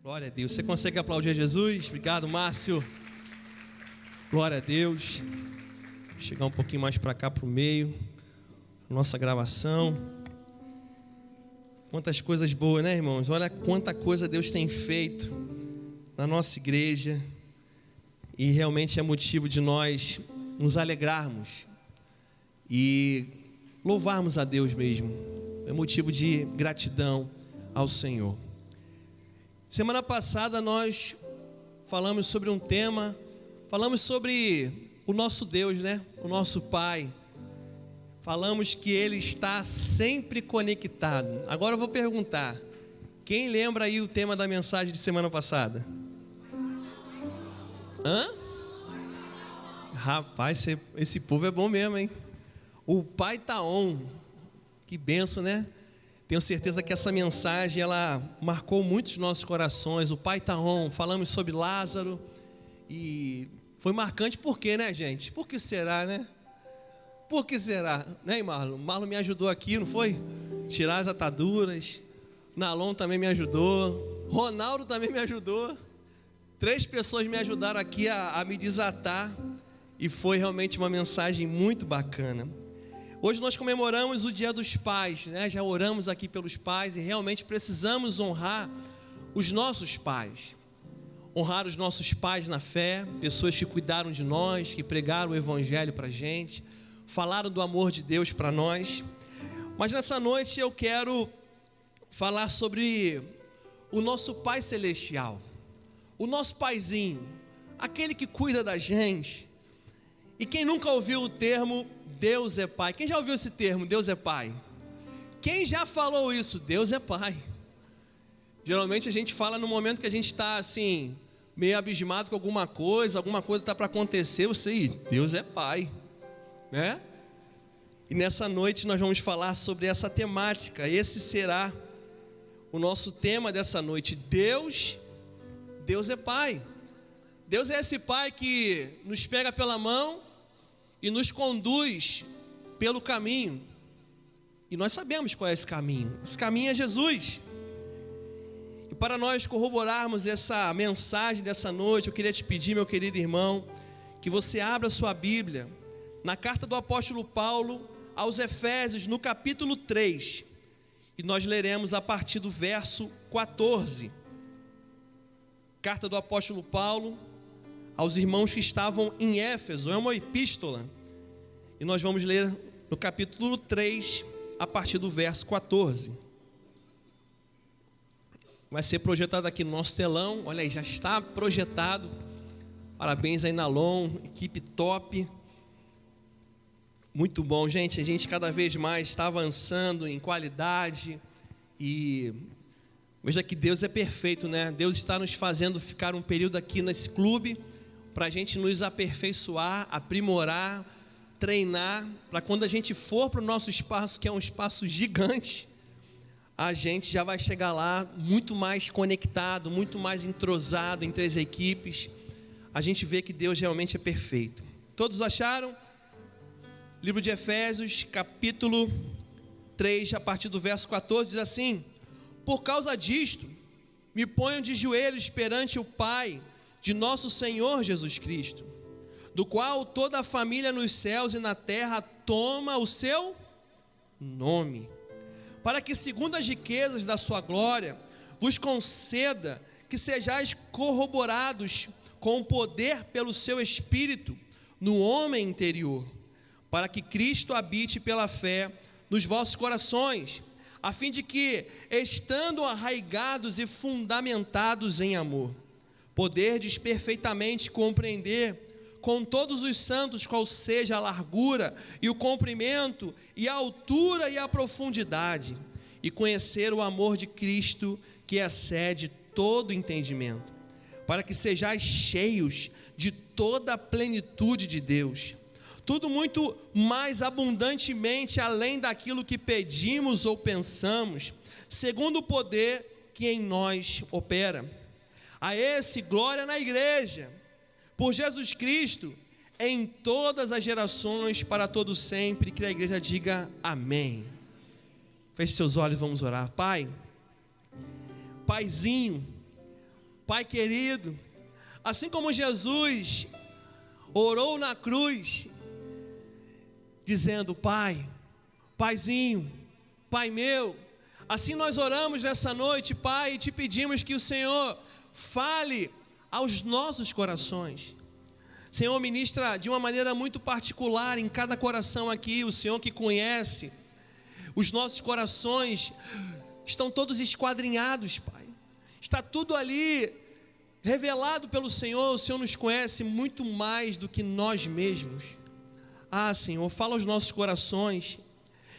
Glória a Deus. Você consegue aplaudir a Jesus? Obrigado, Márcio. Glória a Deus. Vou chegar um pouquinho mais para cá, para o meio. Nossa gravação. Quantas coisas boas, né, irmãos? Olha quanta coisa Deus tem feito na nossa igreja. E realmente é motivo de nós nos alegrarmos e louvarmos a Deus mesmo. É motivo de gratidão ao Senhor. Semana passada nós falamos sobre um tema, falamos sobre o nosso Deus, né? O nosso Pai. Falamos que Ele está sempre conectado. Agora eu vou perguntar, quem lembra aí o tema da mensagem de semana passada? Rapaz, esse povo é bom mesmo, hein? O Pai tá on. Que benção, né? Tenho certeza que essa mensagem, ela marcou muitos nossos corações. O Pai tá on. Falamos sobre Lázaro. E foi marcante por quê, né, gente? Por que será, né? Por que será? Né, Marlon? Marlon me ajudou aqui, não foi? Tirar as ataduras. Nalon também me ajudou. Ronaldo também me ajudou. 3 pessoas me ajudaram aqui a me desatar. E foi realmente uma mensagem muito bacana. Hoje nós comemoramos o Dia dos Pais, né? Já oramos aqui pelos pais e realmente precisamos honrar os nossos pais. Honrar os nossos pais na fé, pessoas que cuidaram de nós, que pregaram o Evangelho para a gente, falaram do amor de Deus para nós. Mas nessa noite eu quero falar sobre o nosso Pai Celestial, o nosso Paizinho, aquele que cuida da gente. E quem nunca ouviu o termo Deus é Pai? Quem já ouviu esse termo, Deus é Pai? Quem já falou isso? Deus é Pai. Geralmente a gente fala no momento que a gente está assim, meio abismado com alguma coisa está para acontecer, Deus é Pai, né? E nessa noite nós vamos falar sobre essa temática. Esse será o nosso tema dessa noite. Deus é Pai. Deus é esse Pai que nos pega pela mão e nos conduz pelo caminho. E nós sabemos qual é esse caminho. Esse caminho é Jesus. E para nós corroborarmos essa mensagem dessa noite, eu queria te pedir, meu querido irmão, que você abra sua Bíblia na carta do apóstolo Paulo aos Efésios, no capítulo 3. E nós leremos a partir do verso 14. Carta do apóstolo Paulo aos irmãos que estavam em Éfeso, é uma epístola. E nós vamos ler no capítulo 3, a partir do verso 14. Vai ser projetado aqui no nosso telão. Olha aí, já está projetado. Parabéns aí, Nalon, equipe top. Muito bom, gente. A gente cada vez mais está avançando em qualidade. E veja que Deus é perfeito, né? Deus está nos fazendo ficar um período aqui nesse clube, para a gente nos aperfeiçoar, aprimorar, treinar, para quando a gente for para o nosso espaço, que é um espaço gigante, a gente já vai chegar lá muito mais conectado, muito mais entrosado entre as equipes. A gente vê que Deus realmente é perfeito. Todos acharam? Livro de Efésios, capítulo 3, a partir do verso 14, diz assim: por causa disto, me ponho de joelhos perante o Pai de nosso Senhor Jesus Cristo, do qual toda a família nos céus e na terra toma o seu nome, para que segundo as riquezas da sua glória vos conceda que sejais corroborados com o poder pelo seu Espírito no homem interior, para que Cristo habite pela fé nos vossos corações, a fim de que, estando arraigados e fundamentados em amor, poderdes perfeitamente compreender com todos os santos qual seja a largura e o comprimento e a altura e a profundidade, e conhecer o amor de Cristo que excede todo entendimento, para que sejais cheios de toda a plenitude de Deus, tudo muito mais abundantemente além daquilo que pedimos ou pensamos, segundo o poder que em nós opera. A esse glória na igreja, por Jesus Cristo, em todas as gerações, para todo sempre, que a igreja diga amém. Feche seus olhos, vamos orar. Pai, Paizinho, Pai querido, assim como Jesus orou na cruz, dizendo: Pai, Paizinho, Pai meu, assim nós oramos nessa noite, Pai, e te pedimos que o Senhor fale aos nossos corações. Senhor, ministra de uma maneira muito particular em cada coração aqui. O Senhor que conhece os nossos corações, estão todos esquadrinhados, Pai. Está tudo ali revelado pelo Senhor. O Senhor nos conhece muito mais do que nós mesmos. Senhor, fala aos nossos corações,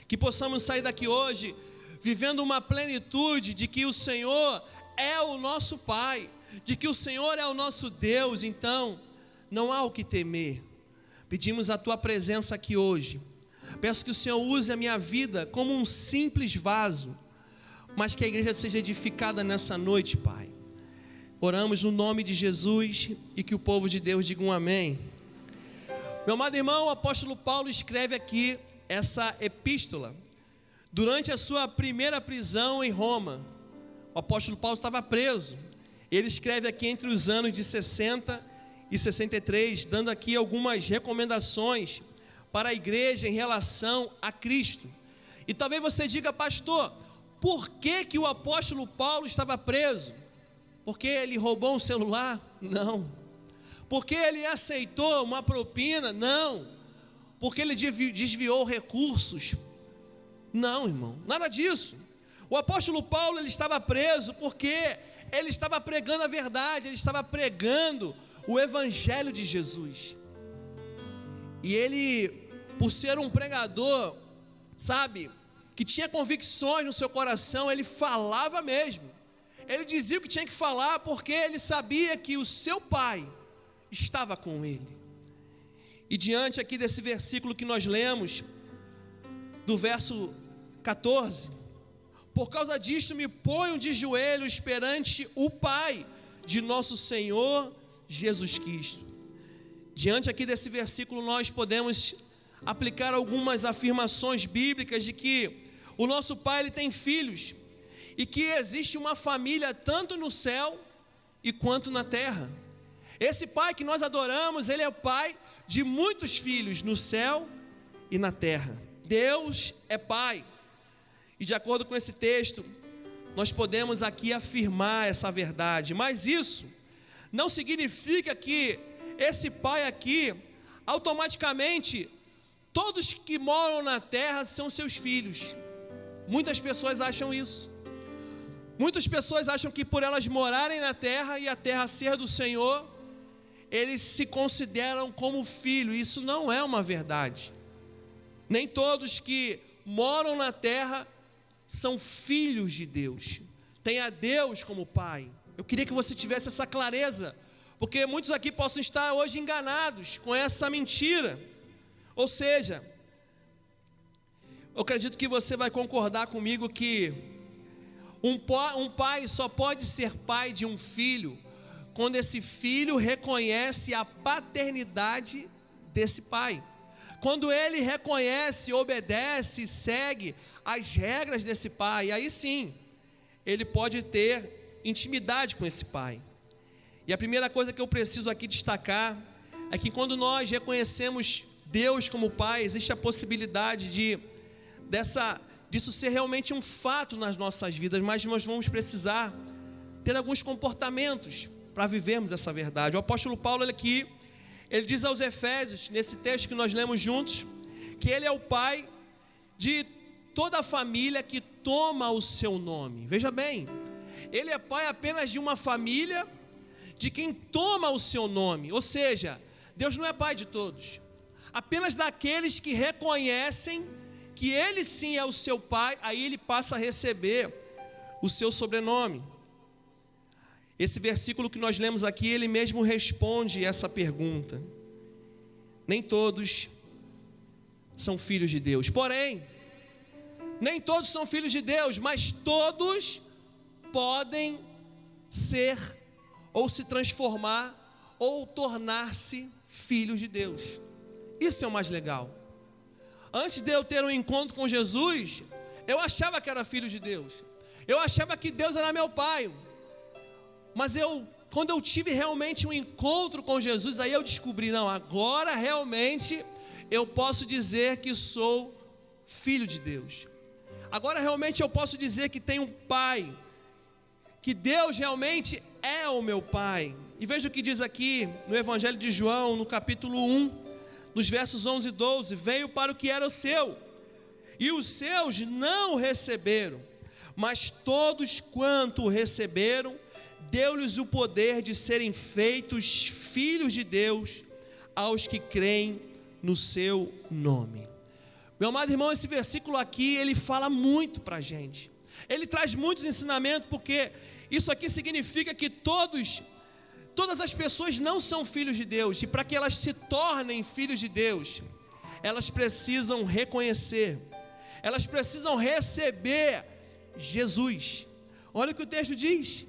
que possamos sair daqui hoje vivendo uma plenitude de que o Senhor é o nosso Pai, de que o Senhor é o nosso Deus. Então não há o que temer. Pedimos a Tua presença aqui hoje. Peço que o Senhor use a minha vida como um simples vaso, mas que a igreja seja edificada nessa noite, Pai. Oramos no nome de Jesus e que o povo de Deus diga um amém. Meu amado irmão, o apóstolo Paulo escreve aqui essa epístola durante a sua primeira prisão em Roma. O apóstolo Paulo estava preso. Ele escreve aqui entre os anos de 60 e 63, dando aqui algumas recomendações para a igreja em relação a Cristo. E talvez você diga: pastor, por que o apóstolo Paulo estava preso? Porque ele roubou um celular? Não. Porque ele aceitou uma propina? Não. Porque ele desviou recursos? Não, irmão, nada disso. O apóstolo Paulo, ele estava preso porque ele estava pregando a verdade, ele estava pregando o evangelho de Jesus. E ele, por ser um pregador, sabe, que tinha convicções no seu coração, ele falava mesmo. Ele dizia o que tinha que falar porque ele sabia que o seu Pai estava com ele. E diante aqui desse versículo que nós lemos, do verso 14: por causa disto me ponho de joelhos perante o Pai de nosso Senhor Jesus Cristo. Diante aqui desse versículo nós podemos aplicar algumas afirmações bíblicas de que o nosso Pai, ele tem filhos, e que existe uma família tanto no céu e quanto na terra. Esse Pai que nós adoramos, ele é o Pai de muitos filhos no céu e na terra. Deus é Pai. E de acordo com esse texto, nós podemos aqui afirmar essa verdade. Mas isso não significa que esse Pai aqui, automaticamente, todos que moram na terra são seus filhos. Muitas pessoas acham isso. Muitas pessoas acham que por elas morarem na terra e a terra ser do Senhor, eles se consideram como filho. Isso não é uma verdade. Nem todos que moram na terra são filhos de Deus. Tem a Deus como Pai. Eu queria que você tivesse essa clareza, porque muitos aqui possam estar hoje enganados com essa mentira. Ou seja, eu acredito que você vai concordar comigo que um pai só pode ser pai de um filho quando esse filho reconhece a paternidade desse pai. Quando ele reconhece, obedece, segue as regras desse pai, aí sim, ele pode ter intimidade com esse pai. E a primeira coisa que eu preciso aqui destacar é que quando nós reconhecemos Deus como Pai, existe a possibilidade disso ser realmente um fato nas nossas vidas, mas nós vamos precisar ter alguns comportamentos para vivermos essa verdade. O apóstolo Paulo aqui, ele diz aos Efésios, nesse texto que nós lemos juntos, que ele é o Pai de toda a família que toma o seu nome. Veja bem, ele é pai apenas de uma família, de quem toma o seu nome. Ou seja, Deus não é pai de todos, apenas daqueles que reconhecem que ele sim é o seu pai. Aí ele passa a receber o seu sobrenome. Esse versículo que nós lemos aqui, ele mesmo responde essa pergunta. Nem todos são filhos de Deus. Porém, nem todos são filhos de Deus, mas todos podem ser, ou se transformar, ou tornar-se filhos de Deus. Isso é o mais legal. Antes de eu ter um encontro com Jesus, eu achava que era filho de Deus. Eu achava que Deus era meu pai. Mas eu quando eu tive realmente um encontro com Jesus, aí eu descobri, não, agora realmente eu posso dizer que sou filho de Deus. Agora realmente eu posso dizer que tenho um pai, que Deus realmente é o meu pai. E veja o que diz aqui no Evangelho de João, no capítulo 1, nos versos 11 e 12, veio para o que era o seu, e os seus não o receberam, mas todos quanto o receberam, deu-lhes o poder de serem feitos filhos de Deus, aos que creem no seu nome. Meu amado irmão, esse versículo aqui, ele fala muito para a gente, ele traz muitos ensinamentos, porque isso aqui significa que todas as pessoas não são filhos de Deus, e para que elas se tornem filhos de Deus, elas precisam reconhecer, elas precisam receber Jesus. Olha o que o texto diz: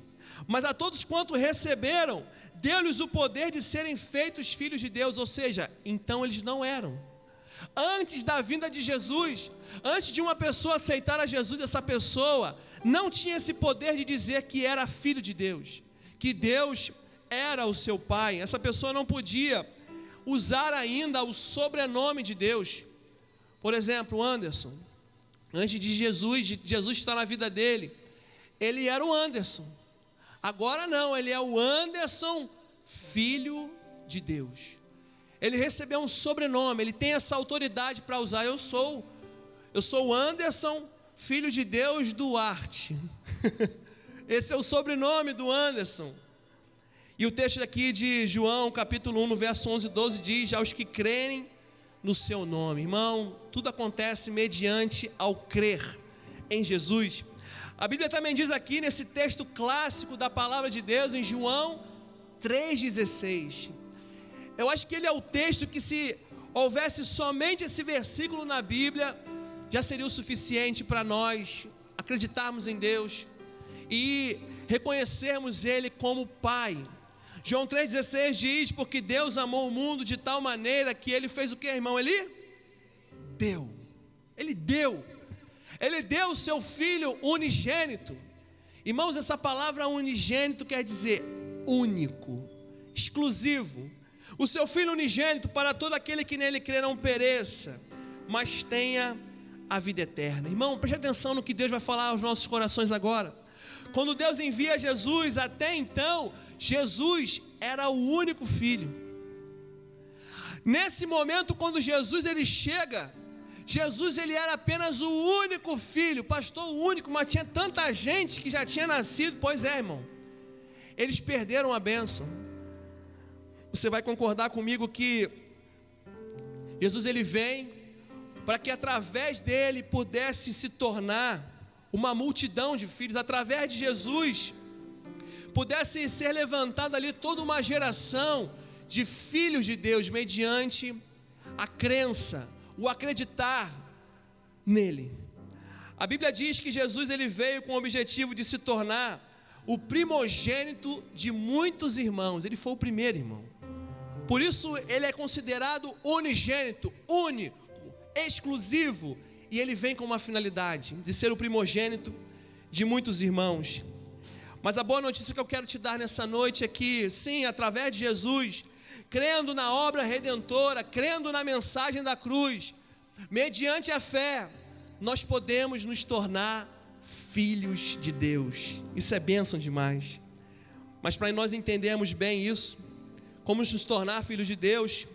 mas a todos quanto receberam, deu-lhes o poder de serem feitos filhos de Deus. Ou seja, então eles não eram. Antes da vinda de Jesus, antes de uma pessoa aceitar a Jesus, essa pessoa não tinha esse poder de dizer que era filho de Deus, que Deus era o seu pai. Essa pessoa não podia usar ainda o sobrenome de Deus. Por exemplo, Anderson, antes de Jesus estar na vida dele, ele era o Anderson. Agora não, ele é o Anderson, filho de Deus. Ele recebeu um sobrenome, ele tem essa autoridade para usar. Eu sou o Anderson, filho de Deus Duarte. Esse é o sobrenome do Anderson. E o texto aqui de João, capítulo 1, no verso 11 e 12, diz: aos que crerem no seu nome. Irmão, tudo acontece mediante ao crer em Jesus. A Bíblia também diz aqui, nesse texto clássico da palavra de Deus, em João 3,16. Eu acho que ele é o texto que, se houvesse somente esse versículo na Bíblia, já seria o suficiente para nós acreditarmos em Deus e reconhecermos Ele como Pai. João 3,16 diz: porque Deus amou o mundo de tal maneira que Ele fez o que, irmão? Ele deu o seu Filho unigênito. Irmãos, essa palavra unigênito quer dizer único, exclusivo. O seu Filho unigênito, para todo aquele que nele crê, não pereça, mas tenha a vida eterna. Irmão, preste atenção no que Deus vai falar aos nossos corações agora. Quando Deus envia Jesus, até então, Jesus era o único filho. Nesse momento, quando Jesus ele chega, Jesus ele era apenas o único filho, pastor único, mas tinha tanta gente que já tinha nascido. Pois é, irmão, eles perderam a bênção. Você vai concordar comigo que Jesus ele vem para que através dele pudesse se tornar uma multidão de filhos. Através de Jesus pudesse ser levantada ali toda uma geração de filhos de Deus, mediante a crença, o acreditar nele. A Bíblia diz que Jesus ele veio com o objetivo de se tornar o primogênito de muitos irmãos. Ele foi o primeiro irmão. Por isso ele é considerado unigênito, único, exclusivo. E ele vem com uma finalidade de ser o primogênito de muitos irmãos. Mas a boa notícia que eu quero te dar nessa noite é que, sim, através de Jesus, crendo na obra redentora, crendo na mensagem da cruz, mediante a fé, nós podemos nos tornar filhos de Deus. Isso é bênção demais. Mas para nós entendermos bem isso, como nos tornar filhos de Deus,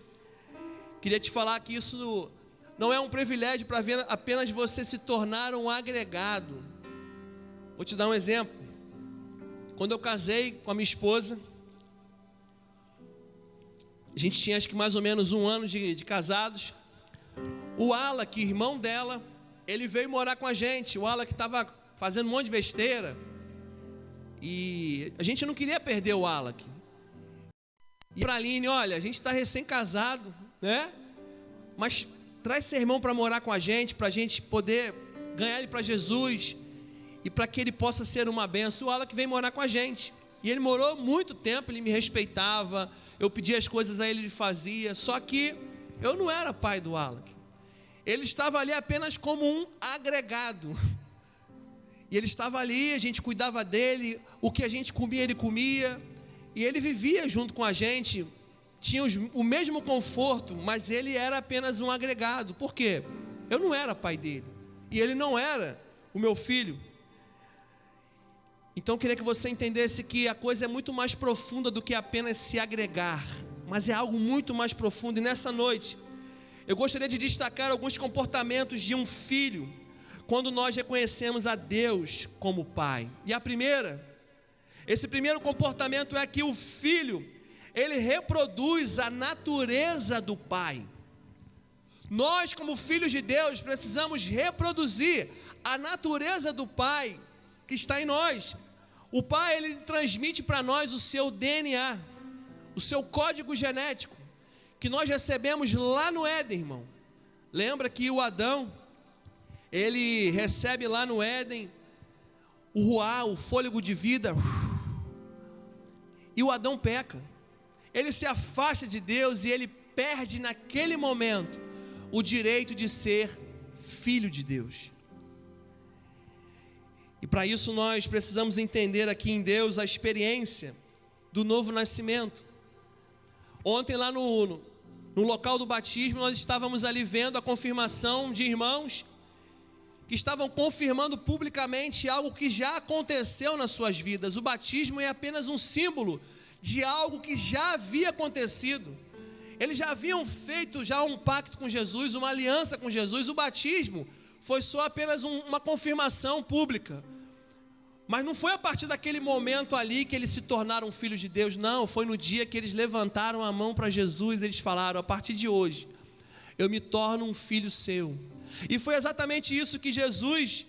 queria te falar que isso não é um privilégio para ver apenas você se tornar um agregado. Vou te dar um exemplo. Quando eu casei com a minha esposa, a gente tinha acho que mais ou menos 1 ano de casados. O Alak, irmão dela, ele veio morar com a gente. O Alak estava fazendo um monte de besteira e a gente não queria perder o Alak. E para a Aline, olha, a gente está recém-casado, né? Mas traz seu irmão para morar com a gente, para a gente poder ganhar ele para Jesus e para que ele possa ser uma bênção. O Alak vem morar com a gente. E ele morou muito tempo, ele me respeitava, eu pedia as coisas a ele, ele fazia. Só que eu não era pai do Alak. Ele estava ali apenas como um agregado. E ele estava ali, a gente cuidava dele, o que a gente comia, ele comia. E ele vivia junto com a gente, tinha o mesmo conforto, mas ele era apenas um agregado. Por quê? Eu não era pai dele, e ele não era o meu filho. Então eu queria que você entendesse que a coisa é muito mais profunda do que apenas se agregar, mas é algo muito mais profundo. E nessa noite, eu gostaria de destacar alguns comportamentos de um filho, quando nós reconhecemos a Deus como Pai. E esse primeiro comportamento é que o filho, ele reproduz a natureza do Pai. Nós, como filhos de Deus, precisamos reproduzir a natureza do Pai que está em nós. O Pai, ele transmite para nós o seu DNA, o seu código genético, que nós recebemos lá no Éden, irmão. Lembra que o Adão, ele recebe lá no Éden o ruá, o fôlego de vida, e o Adão peca. Ele se afasta de Deus e ele perde naquele momento o direito de ser filho de Deus. E para isso nós precisamos entender aqui em Deus a experiência do novo nascimento. Ontem lá no local do batismo, nós estávamos ali vendo a confirmação de irmãos que estavam confirmando publicamente algo que já aconteceu nas suas vidas. O batismo é apenas um símbolo de algo que já havia acontecido. Eles já haviam feito um pacto com Jesus, uma aliança com Jesus. O batismo foi só apenas uma confirmação pública. Mas não foi a partir daquele momento ali que eles se tornaram filhos de Deus. Não, foi no dia que eles levantaram a mão para Jesus. Eles falaram: a partir de hoje, eu me torno um filho seu. E foi exatamente isso que Jesus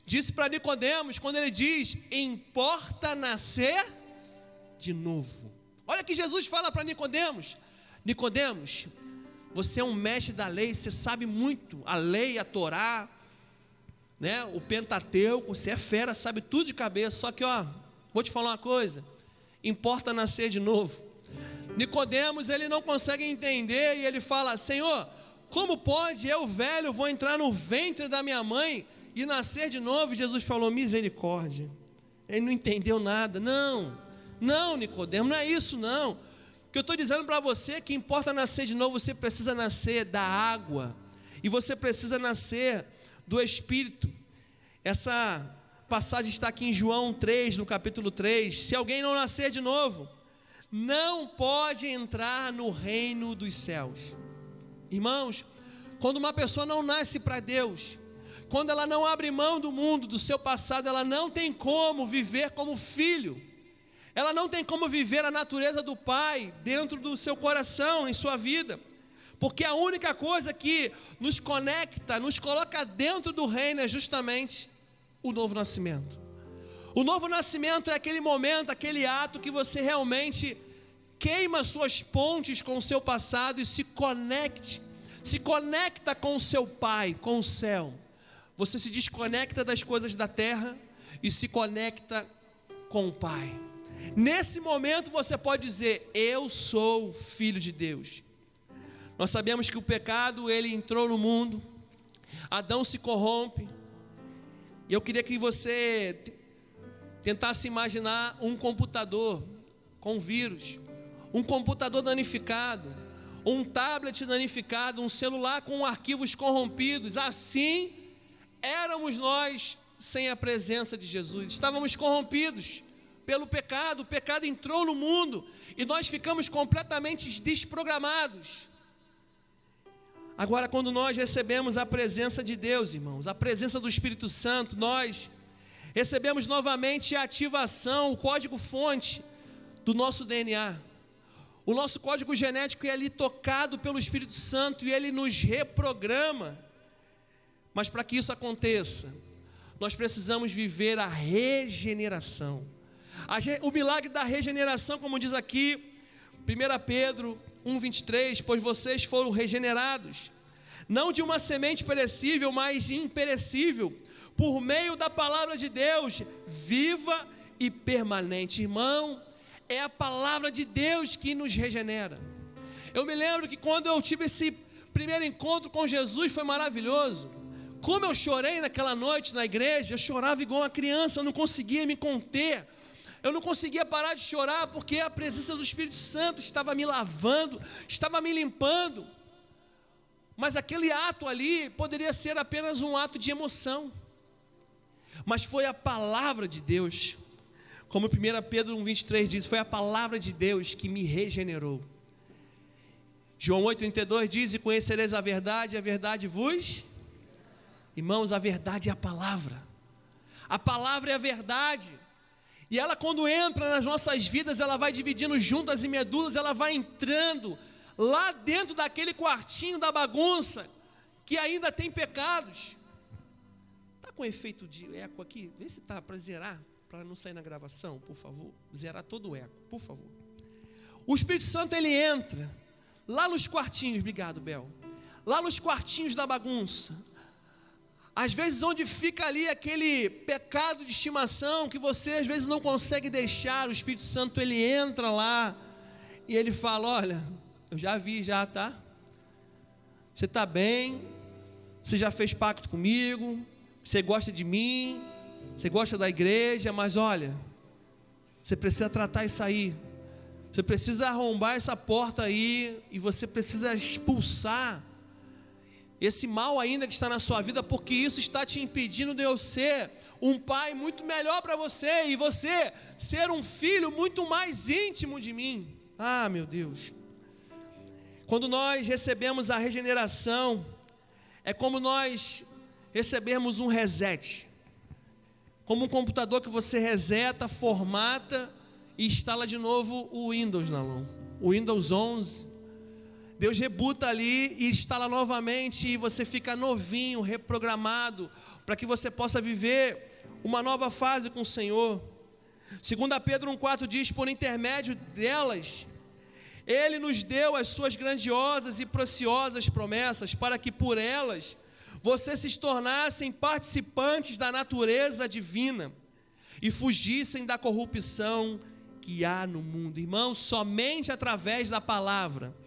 disse para Nicodemos, quando ele diz: importa nascer de novo. Olha que Jesus fala para Nicodemos: Nicodemos, você é um mestre da lei, você sabe muito a lei, a Torá, né? O Pentateuco, você é fera, sabe tudo de cabeça. Só que vou te falar uma coisa: importa nascer de novo. Nicodemos, ele não consegue entender e ele fala: Senhor, como pode eu, velho, vou entrar no ventre da minha mãe e nascer de novo? E Jesus falou: misericórdia. Ele não entendeu nada. Não, Nicodemos, não é isso não. O que eu estou dizendo para você é que importa nascer de novo. Você precisa nascer da água e você precisa nascer do Espírito. Essa passagem está aqui em João 3, no capítulo 3. Se alguém não nascer de novo, não pode entrar no reino dos céus. Irmãos, quando uma pessoa não nasce para Deus, quando ela não abre mão do mundo, do seu passado, ela não tem como viver como filho. Ela não tem como viver a natureza do Pai dentro do seu coração, em sua vida. Porque a única coisa que nos conecta, nos coloca dentro do reino é justamente o novo nascimento. O novo nascimento é aquele momento, aquele ato que você realmente queima suas pontes com o seu passado e se conecta com o seu Pai, com o céu. Você se desconecta das coisas da terra e se conecta com o Pai. Nesse momento você pode dizer: eu sou filho de Deus. Nós sabemos que o pecado, ele entrou no mundo, Adão se corrompe, e eu queria que você tentasse imaginar um computador com vírus, um computador danificado, um tablet danificado, um celular com arquivos corrompidos. Assim éramos nós sem a presença de Jesus. Estávamos corrompidos pelo pecado. O pecado entrou no mundo e nós ficamos completamente desprogramados. Agora, quando nós recebemos a presença de Deus, irmãos, a presença do Espírito Santo, nós recebemos novamente a ativação, o código-fonte do nosso DNA. O nosso código genético é ali tocado pelo Espírito Santo e ele nos reprograma. Mas para que isso aconteça, nós precisamos viver a regeneração. O milagre da regeneração, como diz aqui 1 Pedro 1,23, pois vocês foram regenerados, não de uma semente perecível, mas imperecível, por meio da palavra de Deus, viva e permanente. Irmão, é a palavra de Deus que nos regenera. Eu me lembro que quando eu tive esse primeiro encontro com Jesus, foi maravilhoso. Como eu chorei naquela noite na igreja, eu chorava igual uma criança, eu não conseguia me conter. Eu não conseguia parar de chorar porque a presença do Espírito Santo estava me lavando, estava me limpando. Mas aquele ato ali poderia ser apenas um ato de emoção. Mas foi a palavra de Deus, como 1 Pedro 1,23 diz, foi a palavra de Deus que me regenerou. João 8,32 diz, e conhecereis a verdade vos... Irmãos, a verdade é a palavra. A palavra é a verdade. E ela, quando entra nas nossas vidas, ela vai dividindo juntas e medulas, ela vai entrando lá dentro daquele quartinho da bagunça, que ainda tem pecados. Está com efeito de eco aqui? Vê se está para zerar, para não sair na gravação, por favor. Zerar todo o eco, por favor. O Espírito Santo, ele entra lá nos quartinhos, obrigado, Bel. Lá nos quartinhos da bagunça. Às vezes onde fica ali aquele pecado de estimação que você às vezes não consegue deixar, o Espírito Santo ele entra lá e ele fala, olha, eu já vi já, tá? Você está bem, você já fez pacto comigo, você gosta de mim, você gosta da igreja, mas olha, você precisa tratar isso aí, você precisa arrombar essa porta aí e você precisa expulsar esse mal ainda que está na sua vida, porque isso está te impedindo de eu ser um pai muito melhor para você, e você ser um filho muito mais íntimo de mim. Ah, meu Deus. Quando nós recebemos a regeneração, é como nós recebemos um reset. Como um computador que você reseta, formata e instala de novo o Windows na mão. O Windows 11. Deus rebuta ali e instala novamente e você fica novinho, reprogramado, para que você possa viver uma nova fase com o Senhor. 2 Pedro 1,4 diz, por intermédio delas, Ele nos deu as suas grandiosas e preciosas promessas, para que por elas vocês se tornassem participantes da natureza divina e fugissem da corrupção que há no mundo. Irmãos, somente através da palavra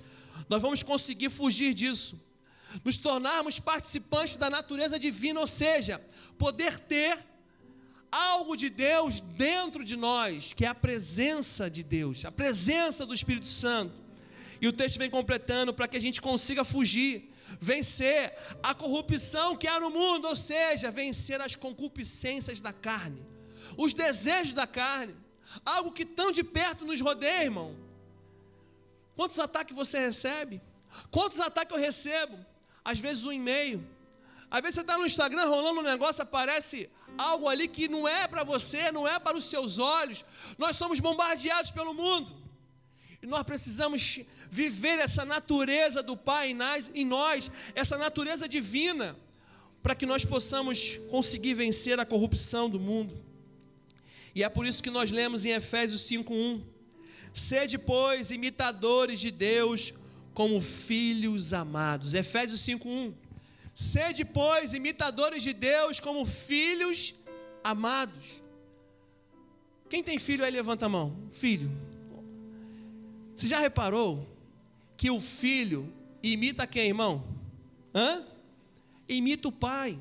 nós vamos conseguir fugir disso, nos tornarmos participantes da natureza divina, ou seja, poder ter algo de Deus dentro de nós, que é a presença de Deus, a presença do Espírito Santo. E o texto vem completando para que a gente consiga fugir, vencer a corrupção que há no mundo, ou seja, vencer as concupiscências da carne, os desejos da carne, algo que tão de perto nos rodeia, irmão. Quantos ataques você recebe? Quantos ataques eu recebo? Às vezes um e-mail. Às vezes você está no Instagram rolando um negócio, aparece algo ali que não é para você, não é para os seus olhos. Nós somos bombardeados pelo mundo. E nós precisamos viver essa natureza do Pai em nós, essa natureza divina, para que nós possamos conseguir vencer a corrupção do mundo. E é por isso que nós lemos em Efésios 5:1. Sede, pois, imitadores de Deus como filhos amados. Efésios 5:1. Sede, pois, imitadores de Deus como filhos amados. Quem tem filho aí, levanta a mão. Filho. Você já reparou que o filho imita quem, irmão? Imita o pai.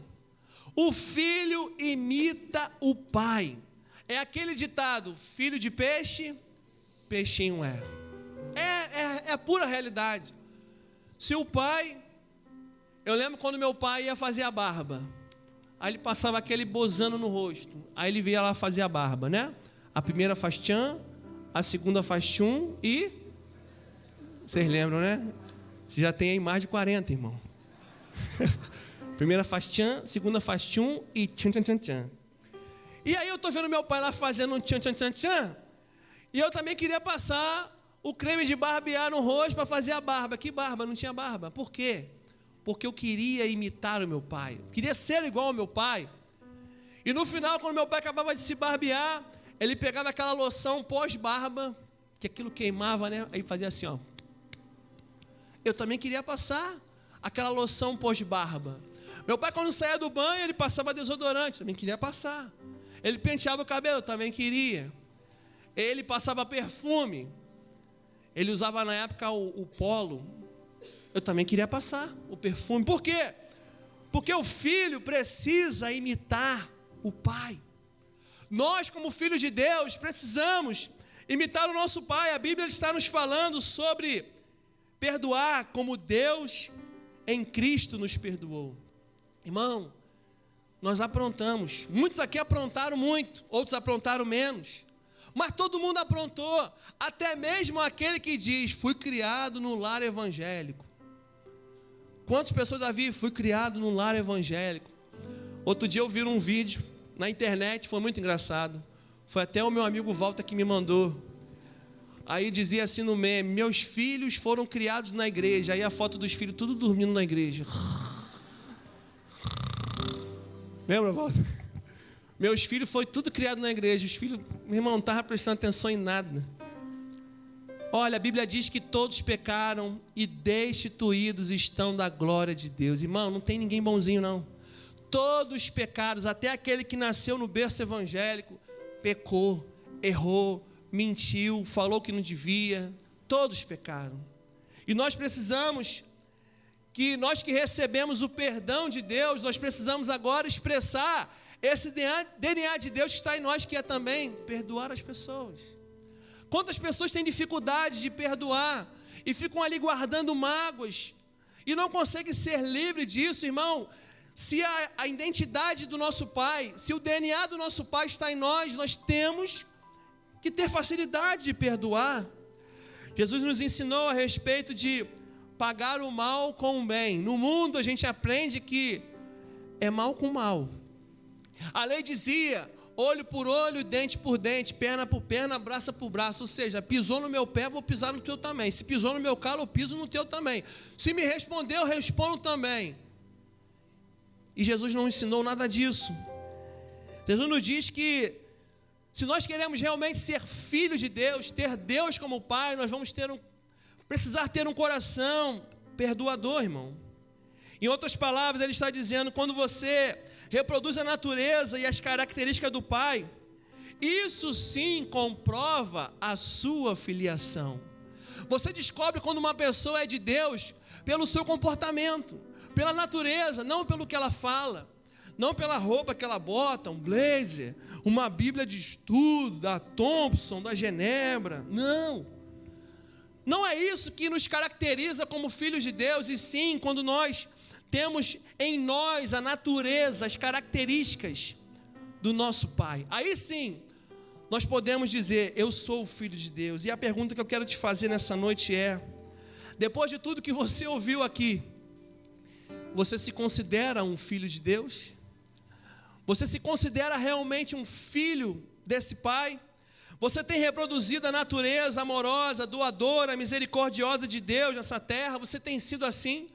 O filho imita o pai. É aquele ditado, filho de peixe, peixinho é. É a pura realidade. Se o pai, eu lembro quando meu pai ia fazer a barba, aí ele passava aquele bozano no rosto, aí ele via lá fazer a barba, né? A primeira faz tchan, a segunda faz tchum e... Vocês lembram, né? Você já tem aí mais de 40, irmão. Primeira faz tchan, segunda faz tchum e tchan, tchan, tchan, tchan. E aí eu tô vendo meu pai lá fazendo um tchan, tchan, tchan, tchan, e eu também queria passar o creme de barbear no rosto para fazer a barba. Que barba? Não tinha barba. Por quê? Porque eu queria imitar o meu pai. Eu queria ser igual ao meu pai. E no final, quando meu pai acabava de se barbear, ele pegava aquela loção pós-barba, que aquilo queimava, né? Aí fazia assim, ó. Eu também queria passar aquela loção pós-barba. Meu pai, quando saía do banho, ele passava desodorante. Também queria passar. Ele penteava o cabelo. Também queria. Ele passava perfume. Ele usava na época o polo. Eu também queria passar o perfume. Por quê? Porque o filho precisa imitar o pai. Nós, como filhos de Deus, precisamos imitar o nosso Pai. A Bíblia está nos falando sobre perdoar como Deus em Cristo nos perdoou. Irmão, nós aprontamos. Muitos aqui aprontaram muito, outros aprontaram menos. Mas todo mundo aprontou, até mesmo aquele que diz, fui criado no lar evangélico. Quantas pessoas já viram, fui criado no lar evangélico? Outro dia eu vi um vídeo na internet, foi muito engraçado. Foi até o meu amigo Walter que me mandou. Aí dizia assim no meme, meus filhos foram criados na igreja. Aí a foto dos filhos tudo dormindo na igreja. Lembra, Walter? Meus filhos foi tudo criado na igreja. Os filhos, meu irmão, não estavam prestando atenção em nada. Olha, a Bíblia diz que todos pecaram e destituídos estão da glória de Deus. Irmão, não tem ninguém bonzinho não. Todos pecados, até aquele que nasceu no berço evangélico, pecou, errou, mentiu, falou que não devia. Todos pecaram. E nós precisamos nós que recebemos o perdão de Deus, nós precisamos agora expressar esse DNA de Deus que está em nós, que é também perdoar as pessoas. Quantas pessoas têm dificuldade de perdoar e ficam ali guardando mágoas e não conseguem ser livres disso, irmão? Se a identidade do nosso Pai, se o DNA do nosso Pai está em nós, nós temos que ter facilidade de perdoar. Jesus nos ensinou a respeito de pagar o mal com o bem. No mundo a gente aprende que é mal com mal. A lei dizia, olho por olho, dente por dente, perna por perna, braço por braço. Ou seja, pisou no meu pé, vou pisar no teu também. Se pisou no meu calo, eu piso no teu também. Se me responder, eu respondo também. E Jesus não ensinou nada disso. Jesus nos diz que se nós queremos realmente ser filhos de Deus, ter Deus como Pai, nós vamos precisar ter um coração perdoador, irmão. Em outras palavras, ele está dizendo, quando você reproduz a natureza e as características do Pai, isso sim comprova a sua filiação. Você descobre quando uma pessoa é de Deus pelo seu comportamento, pela natureza, não pelo que ela fala, não pela roupa que ela bota, um blazer, uma Bíblia de estudo, da Thompson, da Genebra, não. Não é isso que nos caracteriza como filhos de Deus, e sim, quando nós temos em nós a natureza, as características do nosso Pai. Aí sim, nós podemos dizer, eu sou o filho de Deus. E a pergunta que eu quero te fazer nessa noite é, depois de tudo que você ouviu aqui, você se considera um filho de Deus? Você se considera realmente um filho desse Pai? Você tem reproduzido a natureza amorosa, doadora, misericordiosa de Deus nessa terra? Você tem sido assim?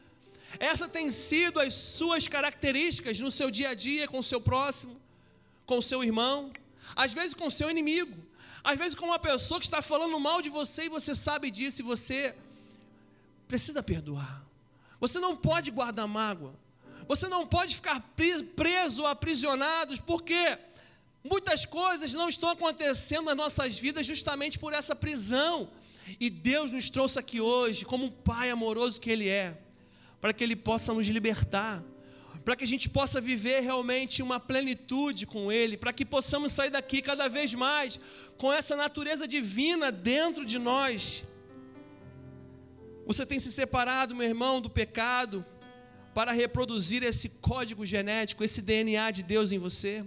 Essa tem sido as suas características no seu dia a dia, com o seu próximo, com o seu irmão, às vezes com o seu inimigo, às vezes com uma pessoa que está falando mal de você e você sabe disso e você precisa perdoar. Você não pode guardar mágoa. Você não pode ficar preso ou aprisionado, porque muitas coisas não estão acontecendo nas nossas vidas justamente por essa prisão. E Deus nos trouxe aqui hoje, como um Pai amoroso que Ele é, para que Ele possa nos libertar, para que a gente possa viver realmente uma plenitude com Ele, para que possamos sair daqui cada vez mais com essa natureza divina dentro de nós. Você tem se separado, meu irmão, do pecado, para reproduzir esse código genético, esse DNA de Deus em você?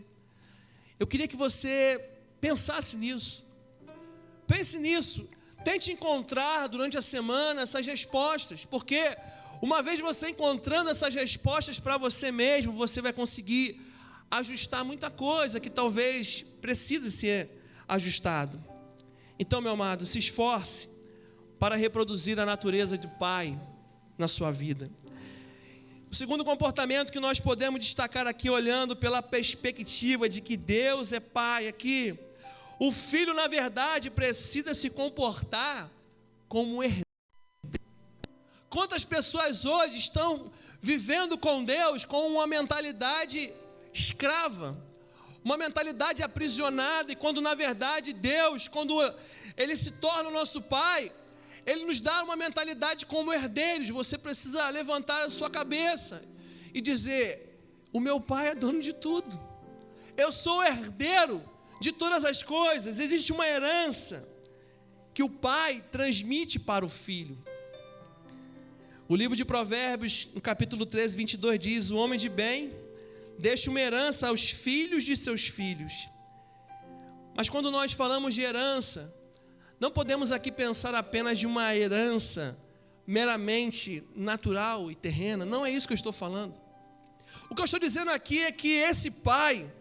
Eu queria que você pensasse nisso. Pense nisso. Tente encontrar durante a semana essas respostas, porque uma vez você encontrando essas respostas para você mesmo, você vai conseguir ajustar muita coisa que talvez precise ser ajustado. Então, meu amado, se esforce para reproduzir a natureza do Pai na sua vida. O segundo comportamento que nós podemos destacar aqui, olhando pela perspectiva de que Deus é Pai, é que o filho, na verdade, precisa se comportar como um herdeiro. Quantas pessoas hoje estão vivendo com Deus com uma mentalidade escrava, uma mentalidade aprisionada, e quando na verdade Deus, quando Ele se torna o nosso Pai, Ele nos dá uma mentalidade como herdeiros. Você precisa levantar a sua cabeça e dizer, o meu Pai é dono de tudo, eu sou herdeiro de todas as coisas, existe uma herança que o pai transmite para o filho. O livro de Provérbios, no capítulo 13, 22, diz: o homem de bem deixa uma herança aos filhos de seus filhos. Mas quando nós falamos de herança, não podemos aqui pensar apenas de uma herança meramente natural e terrena. Não é isso que eu estou falando. O que eu estou dizendo aqui é que esse pai,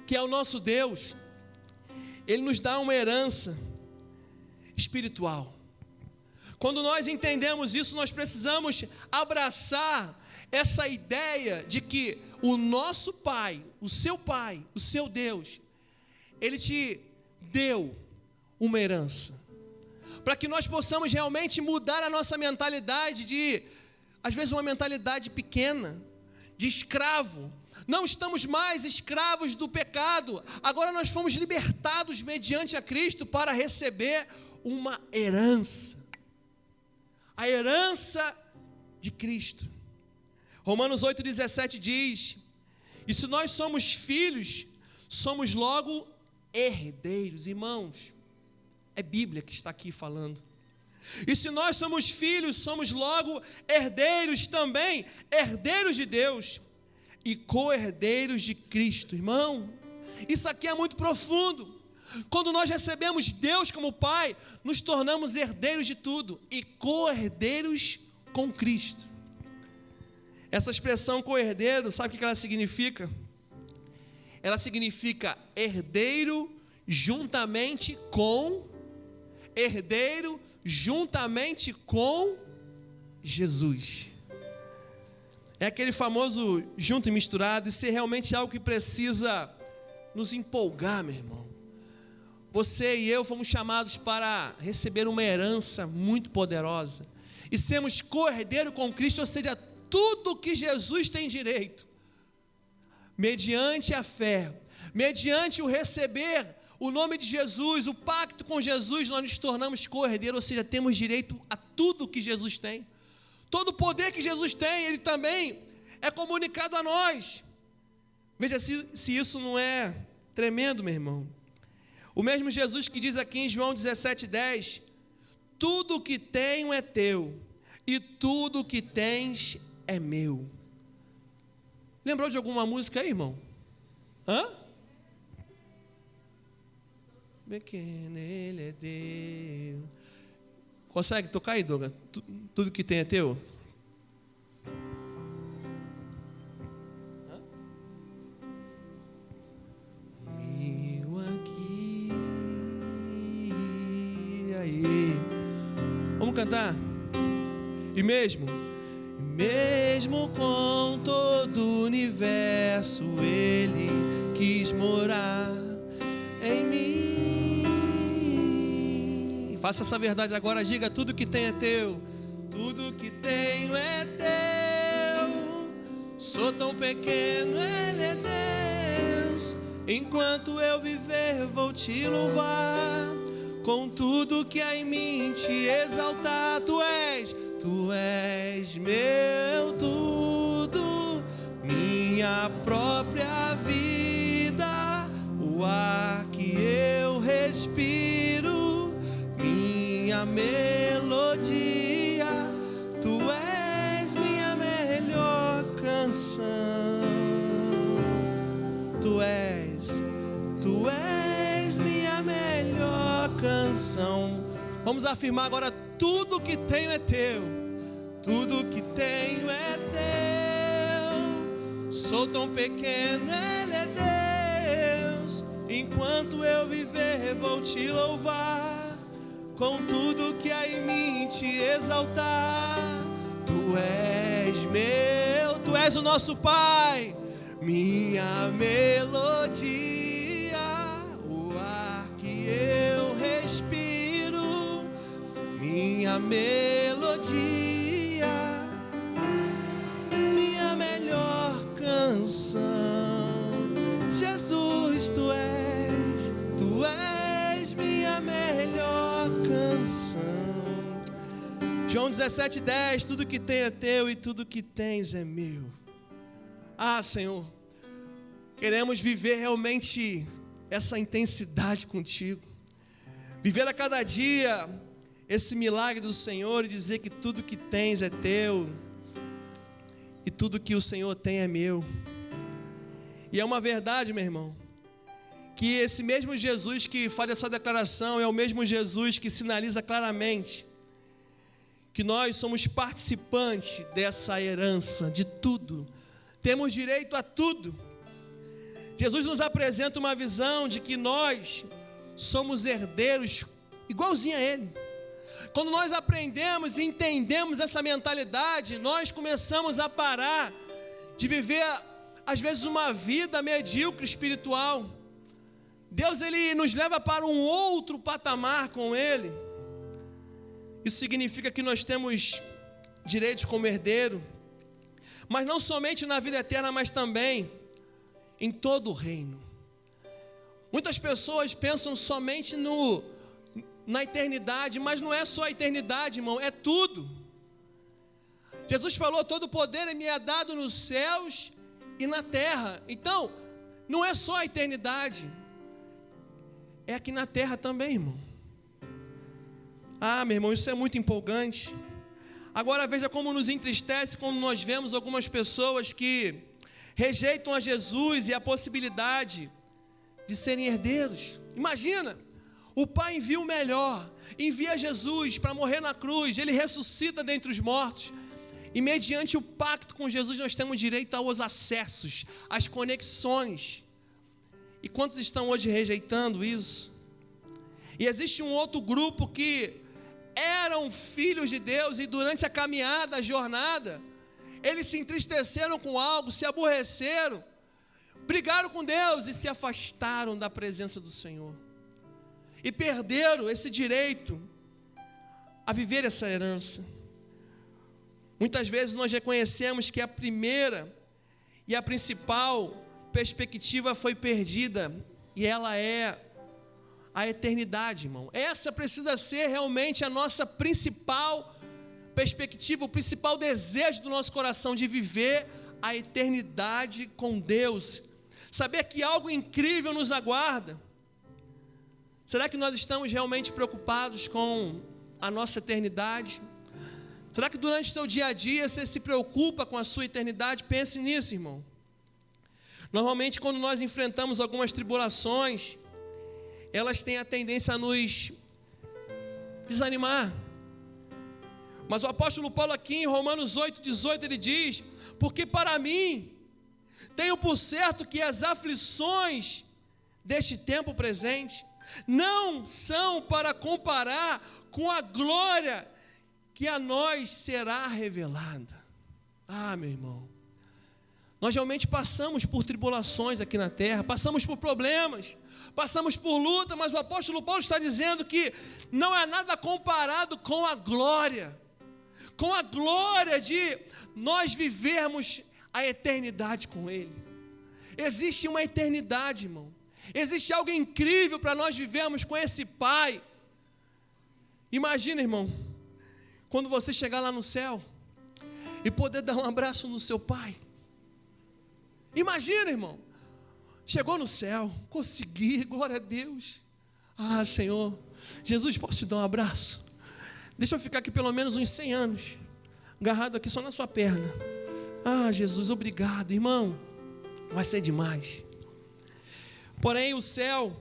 que é o nosso Deus, ele nos dá uma herança espiritual. Quando nós entendemos isso, nós precisamos abraçar essa ideia de que o nosso pai, o seu Deus, ele te deu uma herança, para que nós possamos realmente mudar a nossa mentalidade de, às vezes, uma mentalidade pequena, de escravo. Não estamos mais escravos do pecado, agora nós fomos libertados mediante a Cristo para receber uma herança, a herança de Cristo. Romanos 8,17 diz: e se nós somos filhos, somos logo herdeiros. Irmãos, é Bíblia que está aqui falando. E se nós somos filhos, somos logo herdeiros também, herdeiros de Deus e co-herdeiros de Cristo. Irmão, isso aqui é muito profundo. Quando nós recebemos Deus como Pai, nos tornamos herdeiros de tudo e co-herdeiros com Cristo. Essa expressão co-herdeiro, sabe o que ela significa? Ela significa herdeiro juntamente com Jesus. É aquele famoso junto e misturado. Isso é realmente algo que precisa nos empolgar, meu irmão. Você e eu fomos chamados para receber uma herança muito poderosa e sermos co-herdeiro com Cristo, ou seja, tudo que Jesus tem direito, mediante a fé, mediante o receber o nome de Jesus, o pacto com Jesus, nós nos tornamos co-herdeiros, ou seja, temos direito a tudo que Jesus tem. Todo o poder que Jesus tem, ele também é comunicado a nós. Veja se isso não é tremendo, meu irmão. O mesmo Jesus que diz aqui em João 17,10: tudo o que tenho é teu, e tudo o que tens é meu. Lembrou de alguma música aí, irmão? Pequeno ele é Deus. Consegue tocar aí, Douglas? Tudo que tem é teu? Meu aqui. Aí. Vamos cantar? E mesmo com todo o universo, ele quis morar em mim. Faça essa verdade agora, diga: tudo que tem é teu, tudo que tenho é teu. Sou tão pequeno, ele é Deus. Enquanto eu viver, vou te louvar. Com tudo que há em mim, te exaltar. Tu és meu tudo, minha própria vida, o ar que eu respiro, minha melodia. Tu és minha melhor canção. Tu és minha melhor canção. Vamos afirmar agora: tudo que tenho é teu, tudo que tenho é teu. Sou tão pequeno, ele é Deus. Enquanto eu viver, vou te louvar. Com tudo que há em mim, te exaltar. Tu és meu, tu és o nosso Pai, minha melodia, o ar que eu respiro, minha melodia, minha melhor canção. Jesus, tu és minha melhor canção. João 17,10: tudo que tem é teu e tudo que tens é meu. Ah, Senhor, queremos viver realmente essa intensidade contigo. Viver a cada dia esse milagre do Senhor e dizer que tudo que tens é teu e tudo que o Senhor tem é meu. E é uma verdade, meu irmão, que esse mesmo Jesus que faz essa declaração é o mesmo Jesus que sinaliza claramente que nós somos participantes dessa herança, de tudo. Temos direito a tudo. Jesus nos apresenta uma visão de que nós somos herdeiros igualzinho a Ele. Quando nós aprendemos e entendemos essa mentalidade, nós começamos a parar de viver, às vezes, uma vida medíocre espiritual. Deus, Ele nos leva para um outro patamar com Ele. Isso significa que nós temos direitos como herdeiro, mas não somente na vida eterna, mas também em todo o reino. Muitas pessoas pensam somente na eternidade, mas não é só a eternidade, irmão, é tudo. Jesus falou: todo poder me é dado nos céus e na terra. Então, não é só a eternidade, é aqui na terra também, irmão. Ah, meu irmão, isso é muito empolgante. Agora veja como nos entristece quando nós vemos algumas pessoas que rejeitam a Jesus e a possibilidade de serem herdeiros. Imagina, o Pai envia o melhor, envia Jesus para morrer na cruz, Ele ressuscita dentre os mortos, e mediante o pacto com Jesus nós temos direito aos acessos, às conexões. E quantos estão hoje rejeitando isso? E existe um outro grupo que eram filhos de Deus e durante a caminhada, a jornada, eles se entristeceram com algo, se aborreceram, brigaram com Deus e se afastaram da presença do Senhor. E perderam esse direito a viver essa herança. Muitas vezes nós reconhecemos que a primeira e a principal perspectiva foi perdida, e ela é a eternidade, irmão. Essa precisa ser realmente a nossa principal perspectiva, o principal desejo do nosso coração, de viver a eternidade com Deus, saber que algo incrível nos aguarda. Será que nós estamos realmente preocupados com a nossa eternidade? Será que durante o seu dia a dia você se preocupa com a sua eternidade? Pense nisso, irmão. Normalmente, quando nós enfrentamos algumas tribulações, elas têm a tendência a nos desanimar. Mas o apóstolo Paulo aqui em Romanos 8,18, ele diz: porque para mim tenho por certo que as aflições deste tempo presente não são para comparar com a glória que a nós será revelada. Ah, meu irmão, nós realmente passamos por tribulações aqui na terra, passamos por problemas, passamos por luta, mas o apóstolo Paulo está dizendo que não é nada comparado com a glória de nós vivermos a eternidade com Ele. Existe uma eternidade, irmão. Existe algo incrível para nós vivermos com esse Pai. Imagina, irmão, quando você chegar lá no céu e poder dar um abraço no seu Pai. Imagina, irmão, chegou no céu, consegui, glória a Deus. Ah, Senhor, Jesus, posso te dar um abraço? Deixa eu ficar aqui pelo menos uns 100 anos, agarrado aqui só na sua perna. Ah, Jesus, obrigado, irmão, vai ser demais. Porém, o céu,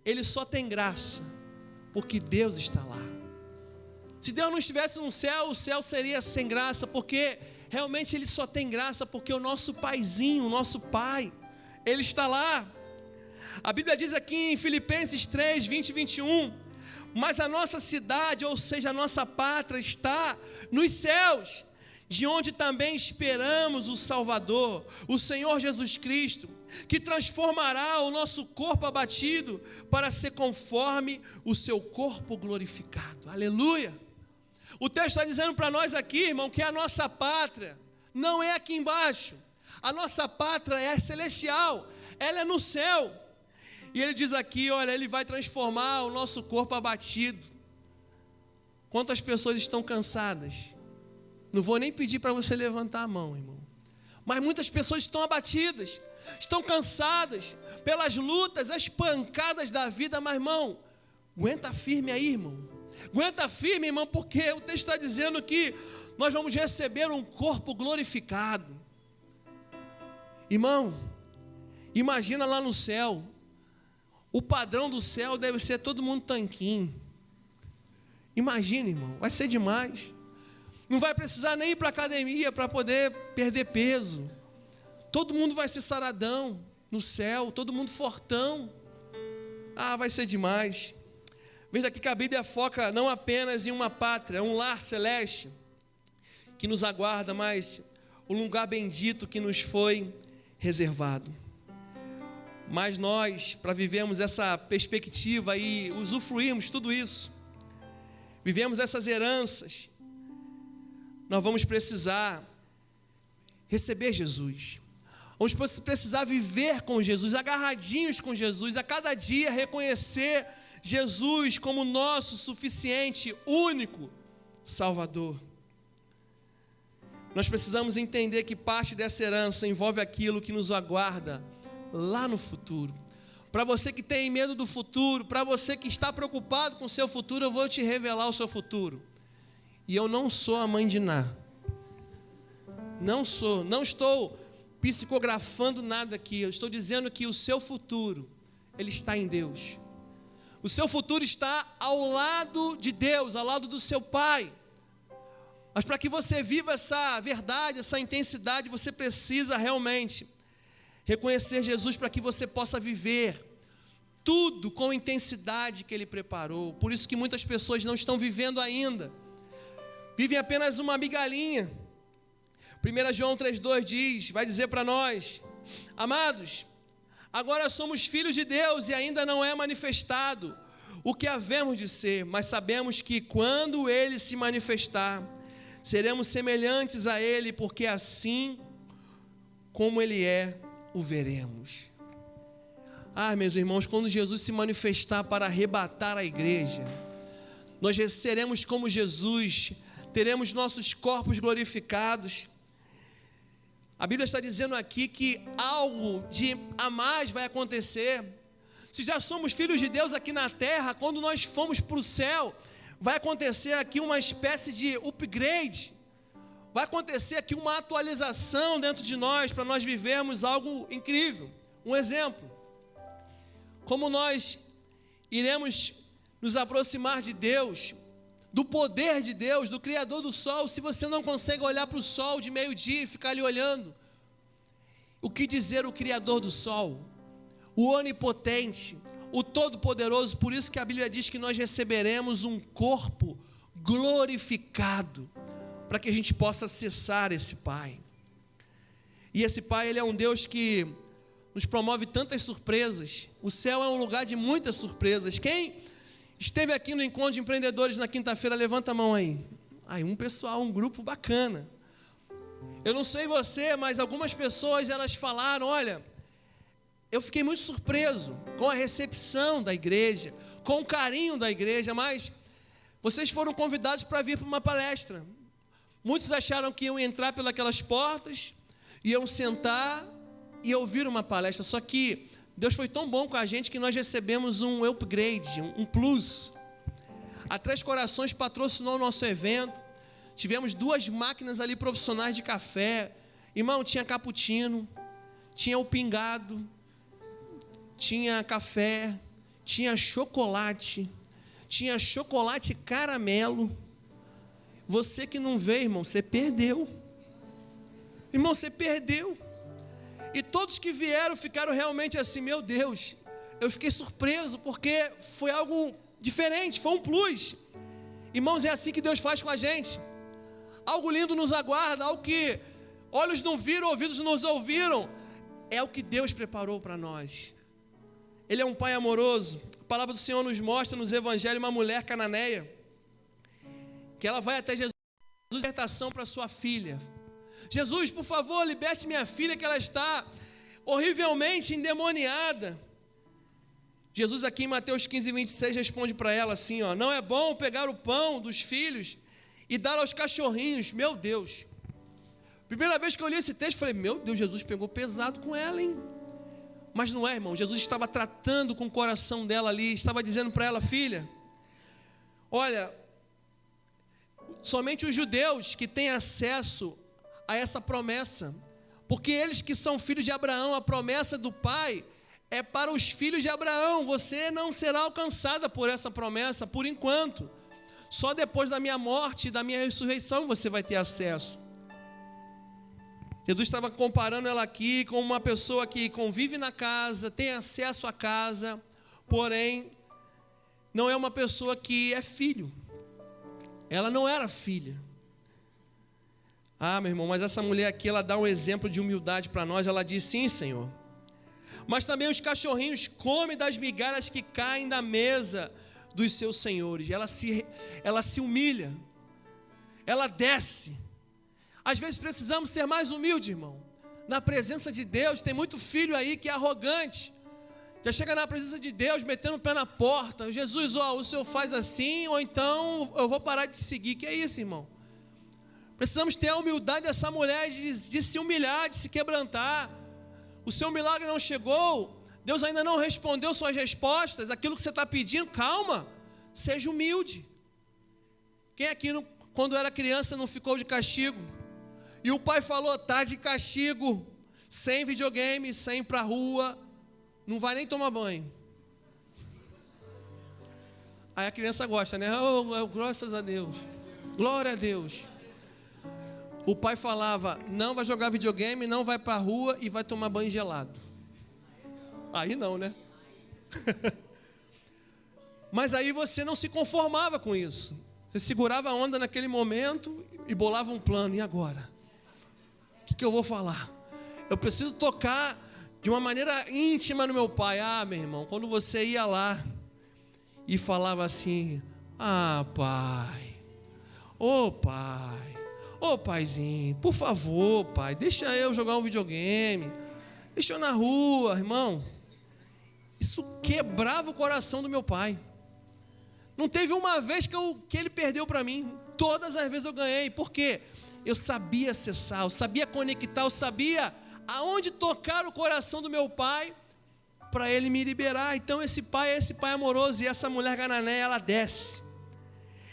ele só tem graça porque Deus está lá. Se Deus não estivesse no céu, o céu seria sem graça, porque realmente ele só tem graça porque o nosso paizinho, o nosso Pai, ele está lá. A Bíblia diz aqui em Filipenses 3, 20 e 21, mas a nossa cidade, ou seja, a nossa pátria, está nos céus, de onde também esperamos o Salvador, o Senhor Jesus Cristo, que transformará o nosso corpo abatido para ser conforme o seu corpo glorificado. Aleluia! O texto está dizendo para nós aqui, irmão, que a nossa pátria não é aqui embaixo. A nossa pátria é celestial, ela é no céu. E ele diz aqui, olha, ele vai transformar o nosso corpo abatido. Quantas pessoas estão cansadas? Não vou nem pedir para você levantar a mão, irmão. Mas muitas pessoas estão abatidas. estão cansadas pelas lutas, as pancadas da vida, mas irmão, aguenta firme aí, irmão. Aguenta firme, irmão, porque o texto está dizendo que nós vamos receber um corpo glorificado. Irmão, imagina lá no céu, o padrão do céu deve ser todo mundo tanquinho. Imagina, irmão, vai ser demais. Não vai precisar nem ir para a academia para poder perder peso. Todo mundo vai ser saradão no céu, todo mundo fortão. Ah, vai ser demais. Veja aqui que a Bíblia foca não apenas em uma pátria, um lar celeste que nos aguarda, mas um lugar bendito que nos foi reservado. Mas nós, para vivermos essa perspectiva e usufruirmos tudo isso, vivemos essas heranças, nós vamos precisar receber Jesus. Vamos precisar viver com Jesus, agarradinhos com Jesus, a cada dia reconhecer Jesus como nosso suficiente, único Salvador. Nós precisamos entender que parte dessa herança envolve aquilo que nos aguarda lá no futuro. Para você que tem medo do futuro, para você que está preocupado com o seu futuro, eu vou te revelar o seu futuro. E eu não sou a mãe de Ná. Não estou psicografando nada aqui. Eu estou dizendo que o seu futuro, ele está em Deus. O seu futuro está ao lado de Deus, ao lado do seu Pai. Mas para que você viva essa verdade, essa intensidade, você precisa realmente reconhecer Jesus para que você possa viver tudo com a intensidade que Ele preparou. Por isso que muitas pessoas não estão vivendo ainda. Vivem apenas uma migalhinha. 1 João 3,2 diz, vai dizer para nós: amados, agora somos filhos de Deus e ainda não é manifestado o que havemos de ser, mas sabemos que quando Ele se manifestar, seremos semelhantes a Ele, porque assim como Ele é, o veremos. Meus irmãos, quando Jesus se manifestar para arrebatar a igreja, nós seremos como Jesus, teremos nossos corpos glorificados. A Bíblia está dizendo aqui que algo de a mais vai acontecer. Se já somos filhos de Deus aqui na terra, quando nós formos para o céu, vai acontecer aqui uma espécie de upgrade. Vai acontecer aqui uma atualização dentro de nós, para nós vivermos algo incrível. Um exemplo: como nós iremos nos aproximar de Deus, do poder de Deus, do Criador do sol, se você não consegue olhar para o sol de meio-dia e ficar ali olhando? O que dizer o Criador do sol, o onipotente, o todo-poderoso? Por isso que a Bíblia diz que nós receberemos um corpo glorificado, para que a gente possa acessar esse Pai. E esse Pai, Ele é um Deus que nos promove tantas surpresas. O céu é um lugar de muitas surpresas. Quem esteve aqui no encontro de empreendedores na quinta-feira, levanta a mão aí. Um pessoal, um grupo bacana. Eu não sei você, mas algumas pessoas, elas falaram: olha, eu fiquei muito surpreso com a recepção da igreja, com o carinho da igreja, mas vocês foram convidados para vir para uma palestra. Muitos acharam que iam entrar pelas portas, iam sentar e ouvir uma palestra. Só que Deus foi tão bom com a gente que nós recebemos um upgrade, um plus. A Três Corações patrocinou o nosso evento. Tivemos 2 máquinas ali profissionais de café. Irmão, tinha cappuccino, tinha o pingado, tinha café, tinha chocolate caramelo. Você que não veio, irmão, você perdeu. Irmão, você perdeu. E todos que vieram ficaram realmente assim: meu Deus, eu fiquei surpreso, porque foi algo diferente, foi um plus. Irmãos, é assim que Deus faz com a gente. Algo lindo nos aguarda, algo que olhos não viram, ouvidos não ouviram. É o que Deus preparou para nós. Ele é um Pai amoroso. A palavra do Senhor nos mostra nos evangelhos uma mulher cananeia, que ela vai até Jesus, libertação para sua filha. Jesus, por favor, liberte minha filha, que ela está horrivelmente endemoniada. Jesus aqui em Mateus 15:26 responde para ela assim: não é bom pegar o pão dos filhos e dar aos cachorrinhos. Meu Deus, primeira vez que eu li esse texto, falei: meu Deus, Jesus pegou pesado com ela, hein? Mas não é, irmão. Jesus estava tratando com o coração dela ali, estava dizendo para ela: filha, olha, somente os judeus que têm acesso a essa promessa, porque eles que são filhos de Abraão, a promessa do Pai é para os filhos de Abraão. Você não será alcançada por essa promessa por enquanto. Só depois da minha morte e da minha ressurreição você vai ter acesso. Jesus estava comparando ela aqui com uma pessoa que convive na casa, tem acesso à casa, porém não é uma pessoa que é filho. Ela não era filha. Ah, meu irmão, mas essa mulher aqui, ela dá um exemplo de humildade para nós. Ela diz: sim, Senhor, mas também os cachorrinhos comem das migalhas que caem da mesa dos seus senhores. Ela se humilha, ela desce. Às vezes precisamos ser mais humildes, irmão. Na presença de Deus, tem muito filho aí que é arrogante. Já chega na presença de Deus, metendo o pé na porta. Jesus, o Senhor faz assim, ou então eu vou parar de te seguir. Que é isso, irmão? Precisamos ter a humildade dessa mulher de se humilhar, de se quebrantar. O seu milagre não chegou, Deus ainda não respondeu suas respostas, aquilo que você está pedindo, calma, seja humilde. Quem aqui, quando era criança, não ficou de castigo? E o pai falou: tá de castigo, sem videogame, sem ir para a rua, não vai nem tomar banho. Aí a criança gosta, né? Oh, graças a Deus, glória a Deus. O pai falava: não vai jogar videogame, não vai para a rua e vai tomar banho gelado. Aí não, né? Mas aí você não se conformava com isso. Você segurava a onda naquele momento e bolava um plano. E agora? O que eu vou falar? Eu preciso tocar de uma maneira íntima no meu pai. Ah, meu irmão, quando você ia lá e falava assim: ah, pai, ô pai, ô paizinho, por favor, pai, deixa eu jogar um videogame, deixa eu na rua, irmão. Isso quebrava o coração do meu pai. Não teve uma vez que ele perdeu para mim. Todas as vezes eu ganhei. Por quê? Eu sabia acessar, eu sabia conectar, eu sabia aonde tocar o coração do meu pai para ele me liberar. Então esse pai é esse pai amoroso. E essa mulher cananeia, ela desce.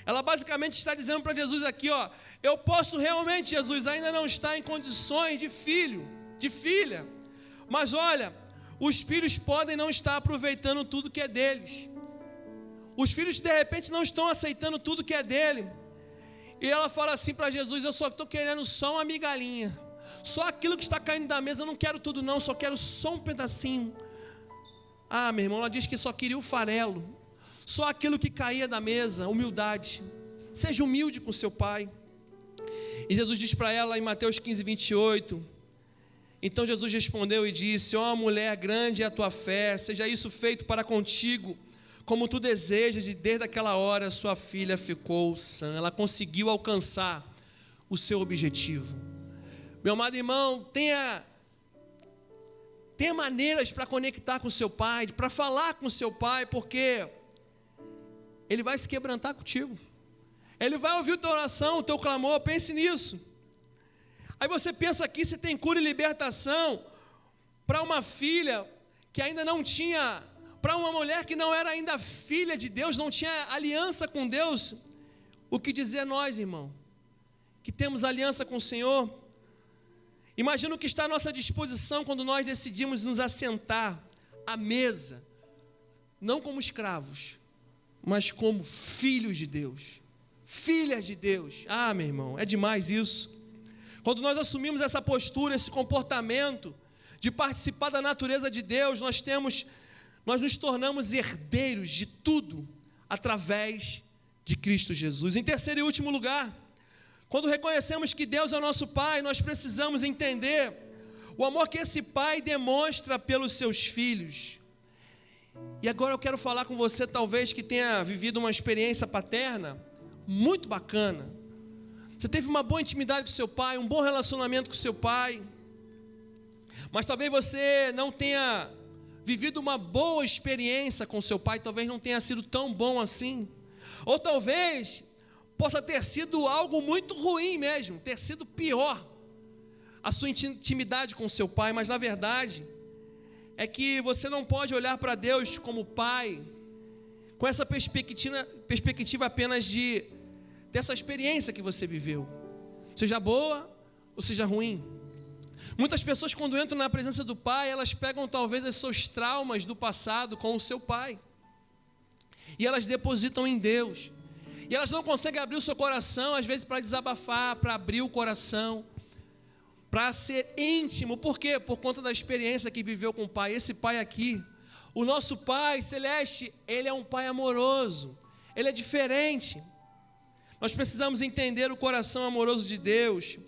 Ela basicamente está dizendo para Jesus aqui, ó: eu posso realmente, Jesus, ainda não estar em condições de filho, de filha, mas olha, os filhos podem não estar aproveitando tudo que é deles. Os filhos de repente não estão aceitando tudo que é dele. E ela fala assim para Jesus: eu só estou querendo só uma migalhinha, só aquilo que está caindo da mesa, eu não quero tudo não, só quero só um pedacinho. Ah, meu irmão, ela diz que só queria o farelo, só aquilo que caía da mesa. Humildade. Seja humilde com seu pai. E Jesus diz para ela em Mateus 15:28, então Jesus respondeu e disse: ó mulher, grande é a tua fé, seja isso feito para contigo como tu desejas. E desde aquela hora sua filha ficou sã. Ela conseguiu alcançar o seu objetivo. Meu amado irmão, tenha maneiras para conectar com o seu pai, para falar com o seu pai, porque ele vai se quebrantar contigo. Ele vai ouvir a tua oração, o teu clamor. Pense nisso. Aí você pensa aqui, se tem cura e libertação para uma filha que ainda não tinha, para uma mulher que não era ainda filha de Deus, não tinha aliança com Deus. O que dizer nós, irmão, que temos aliança com o Senhor? Imagina o que está à nossa disposição quando nós decidimos nos assentar à mesa, não como escravos, mas como filhos de Deus, filhas de Deus. Ah, meu irmão, é demais isso. Quando nós assumimos essa postura, esse comportamento de participar da natureza de Deus, nós nos tornamos herdeiros de tudo através de Cristo Jesus. Em terceiro e último lugar, quando reconhecemos que Deus é o nosso Pai, nós precisamos entender o amor que esse Pai demonstra pelos seus filhos. E agora eu quero falar com você, talvez que tenha vivido uma experiência paterna muito bacana. Você teve uma boa intimidade com seu pai, um bom relacionamento com seu pai, mas talvez você não tenha vivido uma boa experiência com seu pai, talvez não tenha sido tão bom assim, ou talvez possa ter sido algo muito ruim mesmo, ter sido pior a sua intimidade com seu pai. Mas na verdade é que você não pode olhar para Deus como Pai com essa perspectiva apenas dessa experiência que você viveu, seja boa ou seja ruim. Muitas pessoas, quando entram na presença do Pai, elas pegam talvez os seus traumas do passado com o seu pai, e elas depositam em Deus, e elas não conseguem abrir o seu coração, às vezes para desabafar, para abrir o coração, para ser íntimo. Por quê? Por conta da experiência que viveu com o Pai. Esse Pai aqui, o nosso Pai Celeste, Ele é um Pai amoroso, Ele é diferente. Nós precisamos entender o coração amoroso de Deus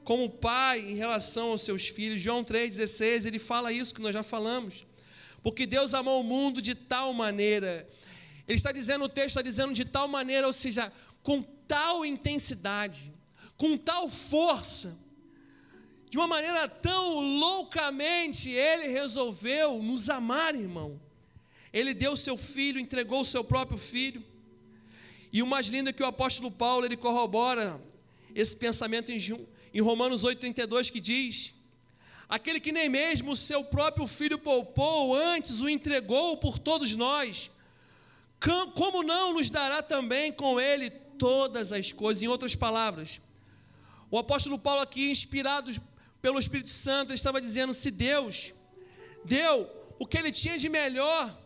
como Pai em relação aos seus filhos. João 3,16, ele fala isso que nós já falamos. Porque Deus amou o mundo de tal maneira. Ele está dizendo, o texto está dizendo de tal maneira, ou seja, com tal intensidade, com tal força, de uma maneira tão loucamente, Ele resolveu nos amar, irmão. Ele deu o seu Filho, entregou o seu próprio Filho. E o mais lindo é que o apóstolo Paulo, ele corrobora esse pensamento em Romanos 8,32, que diz: aquele que nem mesmo o seu próprio Filho poupou, antes o entregou por todos nós, como não nos dará também com Ele todas as coisas? Em outras palavras, o apóstolo Paulo aqui, inspirado pelo Espírito Santo, ele estava dizendo: se Deus deu o que Ele tinha de melhor,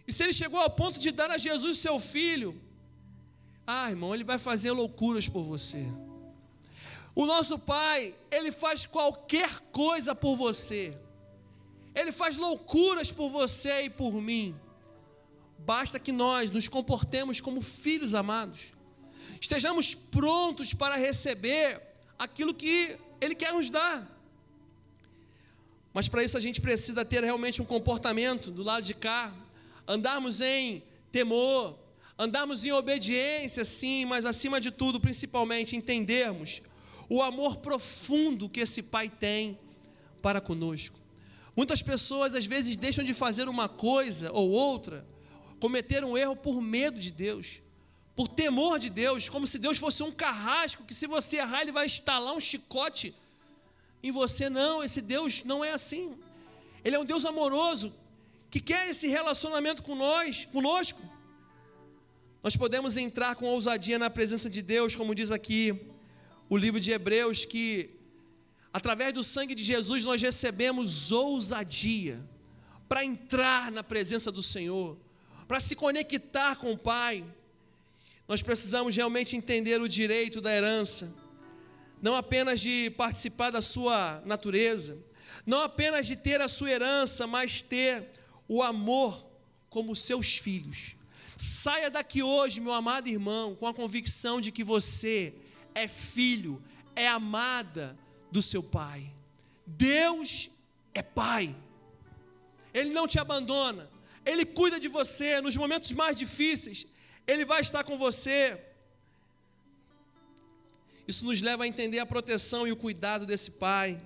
e se Ele chegou ao ponto de dar a Jesus seu Filho, irmão, Ele vai fazer loucuras por você. O nosso Pai, Ele faz qualquer coisa por você, Ele faz loucuras por você e por mim. Basta que nós nos comportemos como filhos amados, estejamos prontos para receber aquilo que Ele quer nos dar. Mas para isso a gente precisa ter realmente um comportamento do lado de cá, andarmos em temor, andarmos em obediência, sim, mas acima de tudo, principalmente, entendermos o amor profundo que esse Pai tem para conosco. Muitas pessoas às vezes deixam de fazer uma coisa ou outra, cometer um erro por medo de Deus, por temor de Deus, como se Deus fosse um carrasco, que se você errar Ele vai estalar um chicote em você. Não, esse Deus não é assim. Ele é um Deus amoroso, que quer esse relacionamento conosco. Nós podemos entrar com ousadia na presença de Deus, como diz aqui o livro de Hebreus, que através do sangue de Jesus nós recebemos ousadia para entrar na presença do Senhor, para se conectar com o Pai. Nós precisamos realmente entender o direito da herança, não apenas de participar da sua natureza, não apenas de ter a sua herança, mas ter o amor como seus filhos. Saia daqui hoje, meu amado irmão, com a convicção de que você é filho, é amada do seu Pai. Deus é Pai, Ele não te abandona, Ele cuida de você nos momentos mais difíceis, Ele vai estar com você. Isso nos leva a entender a proteção e o cuidado desse Pai.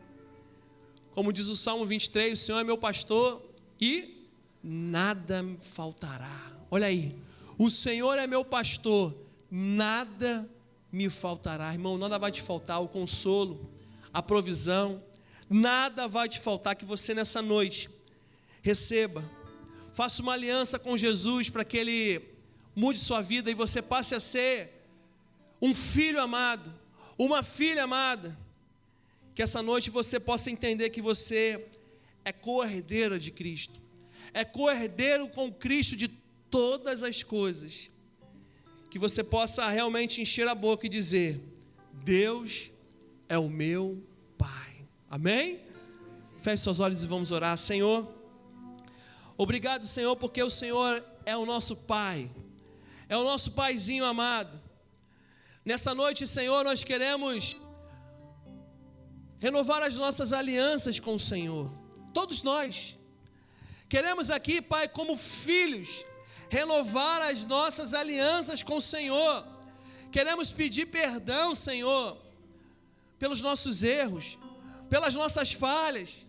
Como diz o Salmo 23, o Senhor é meu pastor e nada me faltará. Olha aí, o Senhor é meu pastor, nada me faltará. Irmão, nada vai te faltar, o consolo, a provisão, nada vai te faltar. Que você nessa noite receba, faça uma aliança com Jesus para que Ele mude sua vida e você passe a ser um filho amado, uma filha amada. Que essa noite você possa entender que você é co-herdeiro de Cristo, é co-herdeiro com Cristo de todas as coisas. Que você possa realmente encher a boca e dizer: Deus é o meu Pai. Amém? Feche seus olhos e vamos orar. Senhor, obrigado, Senhor, porque o Senhor é o nosso Pai, é o nosso Paizinho amado. Nessa noite, Senhor, nós queremos renovar as nossas alianças com o Senhor. Todos nós queremos aqui, Pai, como filhos, renovar as nossas alianças com o Senhor. Queremos pedir perdão, Senhor, pelos nossos erros, pelas nossas falhas,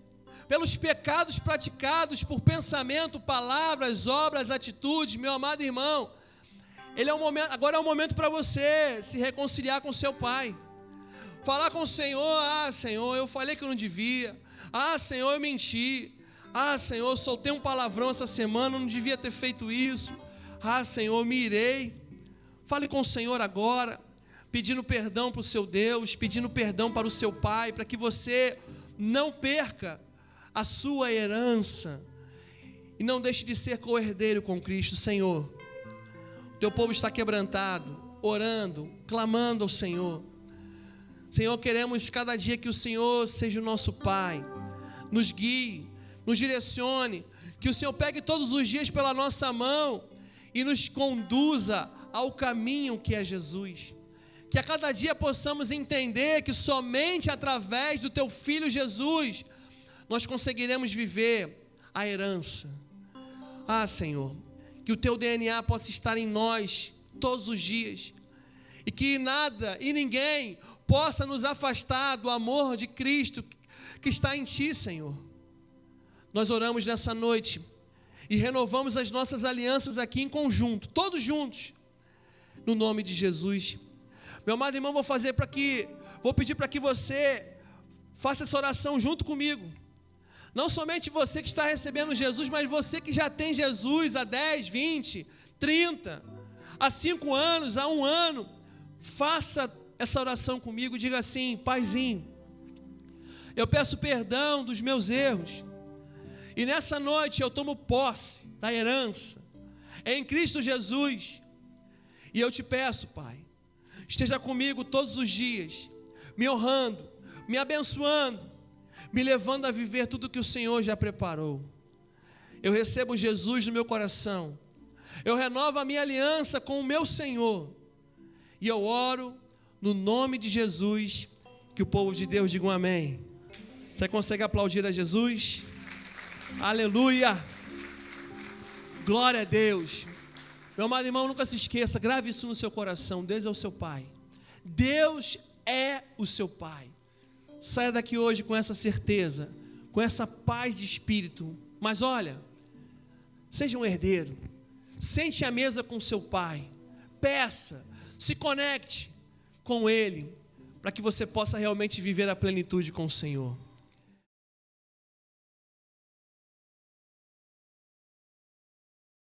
pelos pecados praticados por pensamento, palavras, obras, atitudes. Meu amado irmão, agora é o momento para você se reconciliar com seu Pai. Falar com o Senhor: Senhor, eu falei que eu não devia. Senhor, eu menti. Ah, Senhor, eu soltei um palavrão essa semana, não devia ter feito isso. Ah, Senhor, me irei. Fale com o Senhor agora, pedindo perdão para o seu Deus, pedindo perdão para o seu Pai, para que você não perca a sua herança e não deixe de ser co-herdeiro com Cristo. Senhor, o teu povo está quebrantado, orando, clamando ao Senhor. Senhor, queremos cada dia que o Senhor seja o nosso Pai, nos guie, nos direcione, que o Senhor pegue todos os dias pela nossa mão e nos conduza ao caminho que é Jesus. Que a cada dia possamos entender que somente através do teu Filho Jesus nós conseguiremos viver a herança. Ah, Senhor, que o teu DNA possa estar em nós todos os dias e que nada e ninguém possa nos afastar do amor de Cristo que está em ti, Senhor. Nós oramos nessa noite e renovamos as nossas alianças aqui em conjunto, todos juntos, no nome de Jesus. Meu amado irmão, vou pedir para que você faça essa oração junto comigo. Não somente você que está recebendo Jesus, mas você que já tem Jesus há 10, 20, 30, há 5 anos, há 1 ano. Faça essa oração comigo, diga assim: Paizinho, eu peço perdão dos meus erros, e nessa noite eu tomo posse da herança, em Cristo Jesus, e eu te peço, Pai, esteja comigo todos os dias, me honrando, me abençoando, me levando a viver tudo que o Senhor já preparou. Eu recebo Jesus no meu coração, eu renovo a minha aliança com o meu Senhor, e eu oro no nome de Jesus. Que o povo de Deus diga um amém. Você consegue aplaudir a Jesus? Aleluia! Glória a Deus. Meu amado irmão, nunca se esqueça, grave isso no seu coração: Deus é o seu Pai. Deus é o seu Pai. Saia daqui hoje com essa certeza, com essa paz de espírito. Mas olha, seja um herdeiro, sente à mesa com seu Pai, peça, se conecte com Ele, para que você possa realmente viver a plenitude com o Senhor.